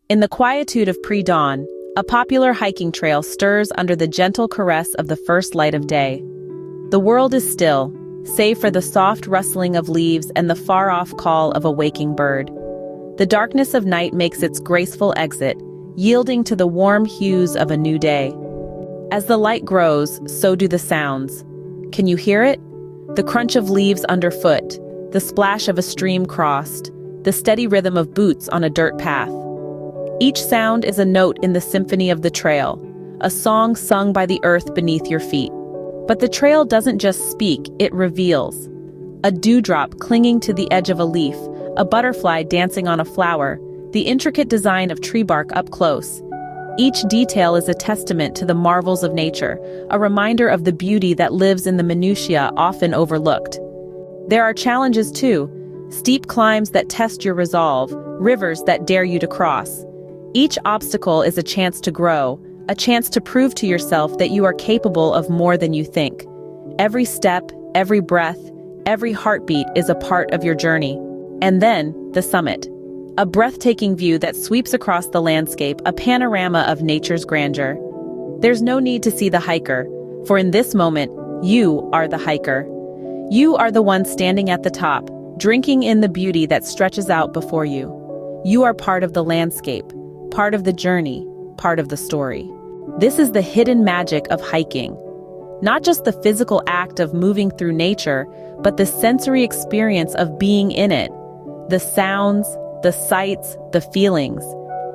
In the quietude of pre-dawn, a popular hiking trail stirs under the gentle caress of the first light of day. The world is still, save for the soft rustling of leaves and the far-off call of a waking bird. The darkness of night makes its graceful exit, yielding to the warm hues of a new day. As the light grows, so do the sounds. Can you hear it? The crunch of leaves underfoot, the splash of a stream crossed, the steady rhythm of boots on a dirt path. Each sound is a note in the symphony of the trail, a song sung by the earth beneath your feet. But the trail doesn't just speak, it reveals. A dewdrop clinging to the edge of a leaf, a butterfly dancing on a flower, the intricate design of tree bark up close. Each detail is a testament to the marvels of nature, a reminder of the beauty that lives in the minutiae often overlooked. There are challenges too, steep climbs that test your resolve, rivers that dare you to cross. Each obstacle is a chance to grow, a chance to prove to yourself that you are capable of more than you think. Every step, every breath, every heartbeat is a part of your journey. And then, the summit. A breathtaking view that sweeps across the landscape, a panorama of nature's grandeur. There's no need to see the hiker, for in this moment, you are the hiker. You are the one standing at the top, drinking in the beauty that stretches out before you. You are part of the landscape, part of the journey, part of the story. This is the hidden magic of hiking. Not just the physical act of moving through nature, but the sensory experience of being in it. The sounds, the sights, the feelings.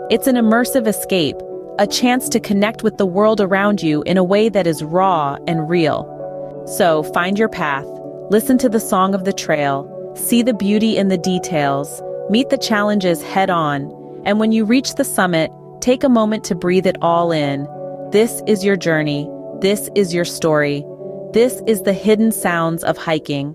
It's an immersive escape, a chance to connect with the world around you in a way that is raw and real. So find your path, listen to the song of the trail, see the beauty in the details, meet the challenges head on, and when you reach the summit, take a moment to breathe it all in. This is your journey. This is your story. This is the hidden sounds of hiking.